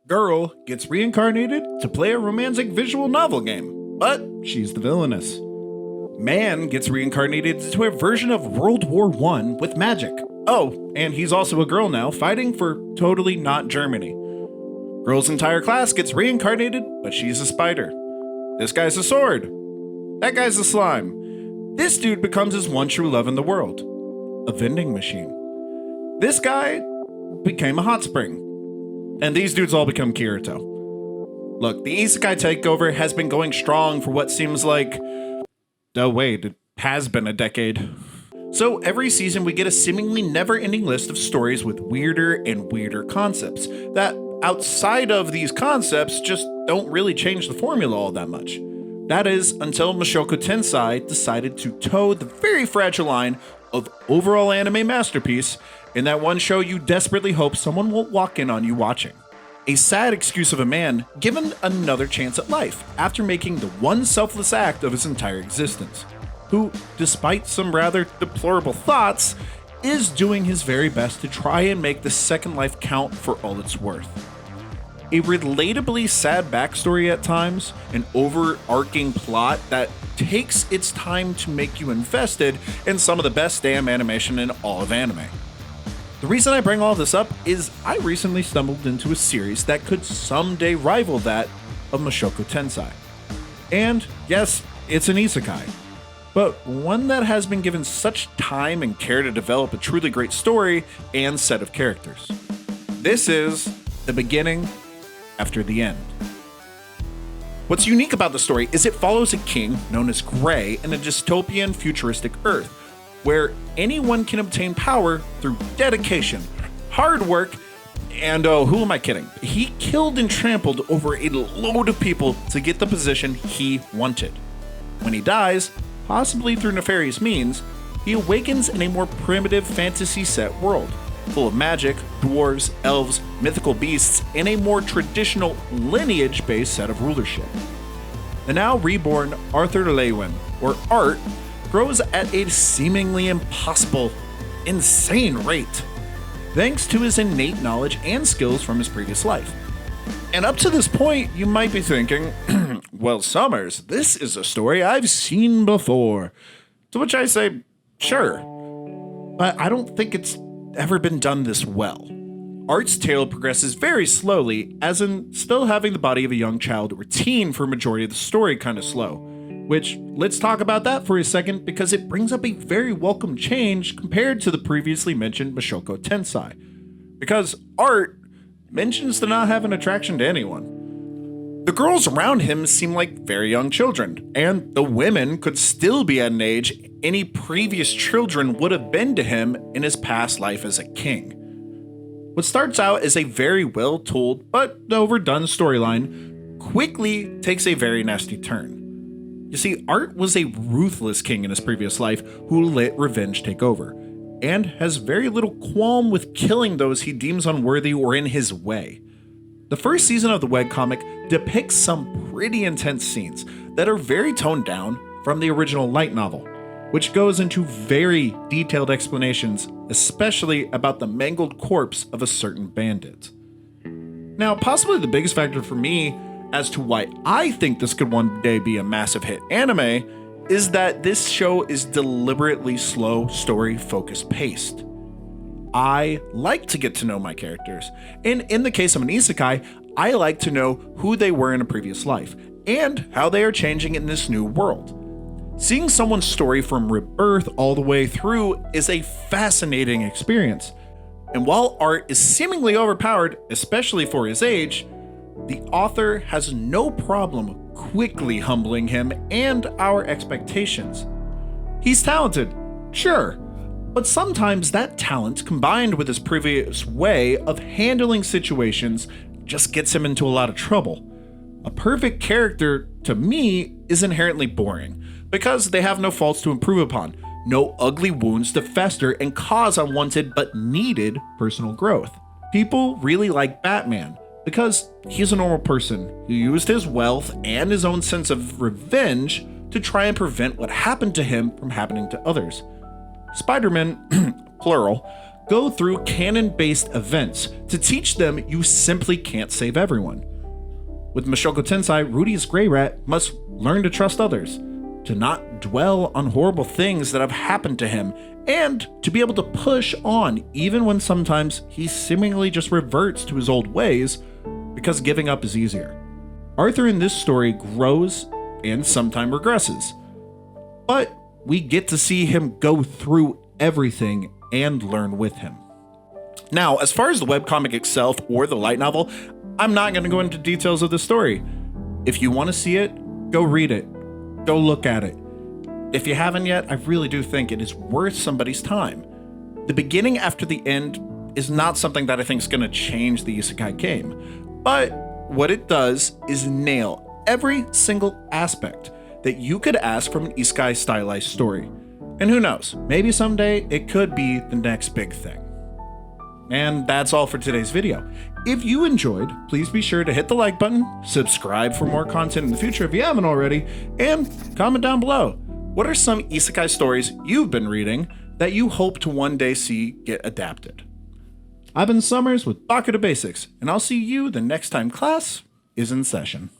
Girl gets reincarnated to play a romantic visual novel game, but she's the villainess. Man gets reincarnated into a version of World War I with magic. Oh, and he's also a girl now, fighting for totally not Germany. Girl's entire class gets reincarnated, but she's a spider. This guy's a sword. That guy's a slime. This dude becomes his one true love in the world, a vending machine. This guy became a hot spring. And these dudes all become Kirito. Look, the Isekai takeover has been going strong for what seems like... Oh wait, it has been a decade. So every season we get a seemingly never-ending list of stories with weirder and weirder concepts that, outside of these concepts, just don't really change the formula all that much. That is, until Mushoku Tensei decided to toe the very fragile line of overall anime masterpiece in that one show you desperately hope someone won't walk in on you watching. A sad excuse of a man given another chance at life after making the one selfless act of his entire existence, who, despite some rather deplorable thoughts, is doing his very best to try and make the second life count for all it's worth. A relatably sad backstory at times, an overarching plot that takes its time to make you invested in some of the best damn animation in all of anime. The reason I bring all this up is I recently stumbled into a series that could someday rival that of Mushoku Tensei. And yes, it's an isekai, but one that has been given such time and care to develop a truly great story and set of characters. This is the beginning after the end. What's unique about the story is it follows a king known as Gray in a dystopian futuristic Earth, where anyone can obtain power through dedication, hard work, and who am I kidding? He killed and trampled over a load of people to get the position he wanted. When he dies, possibly through nefarious means, he awakens in a more primitive fantasy set world, full of magic, dwarves, elves, mythical beasts, and a more traditional lineage-based set of rulership. The now reborn Arthur Lewin, or Art, grows at a seemingly impossible, insane rate, thanks to his innate knowledge and skills from his previous life. And up to this point, you might be thinking, well, Summers, this is a story I've seen before. To which I say, sure, but I don't think it's ever been done this well. Art's tale progresses very slowly, as in still having the body of a young child or teen for a majority of the story kind of slow. Which, let's talk about that for a second because it brings up a very welcome change compared to the previously mentioned Mushoku Tensei. Because Art mentions to not have an attraction to anyone. The girls around him seem like very young children, and the women could still be at an age any previous children would have been to him in his past life as a king. What starts out as a very well told but overdone storyline quickly takes a very nasty turn. You see, Art was a ruthless king in his previous life who let revenge take over, and has very little qualm with killing those he deems unworthy or in his way. The first season of the webcomic depicts some pretty intense scenes that are very toned down from the original light novel, which goes into very detailed explanations, especially about the mangled corpse of a certain bandit. Now, possibly the biggest factor for me as to why I think this could one day be a massive hit anime is that this show is deliberately slow, story-focused paced. I like to get to know my characters, and in the case of an isekai, I like to know who they were in a previous life, and how they are changing in this new world. Seeing someone's story from rebirth all the way through is a fascinating experience, and while Art is seemingly overpowered, especially for his age, the author has no problem quickly humbling him and our expectations. He's talented, sure, but sometimes that talent combined with his previous way of handling situations just gets him into a lot of trouble. A perfect character, to me, is inherently boring because they have no faults to improve upon, no ugly wounds to fester and cause unwanted but needed personal growth. People really like Batman because he's a normal person who used his wealth and his own sense of revenge to try and prevent what happened to him from happening to others. Spider-Man, plural, go through canon-based events to teach them you simply can't save everyone. With Mushoku Tensei, Rudy's Grey Rat must learn to trust others, to not dwell on horrible things that have happened to him, and to be able to push on even when sometimes he seemingly just reverts to his old ways because giving up is easier. Arthur in this story grows and sometimes regresses, but we get to see him go through everything and learn with him. Now, as far as the webcomic itself or the light novel, I'm not going to go into details of the story. If you want to see it, go read it. Go look at it. If you haven't yet, I really do think it is worth somebody's time. The beginning after the end is not something that I think is going to change the Isekai game, but what it does is nail every single aspect that you could ask from an Isekai stylized story. And who knows, maybe someday it could be the next big thing. And that's all for today's video. If you enjoyed, please be sure to hit the like button, subscribe for more content in the future if you haven't already, and comment down below. What are some Isekai stories you've been reading that you hope to one day see get adapted? I've been Summers with Baka to Basics, and I'll see you the next time class is in session.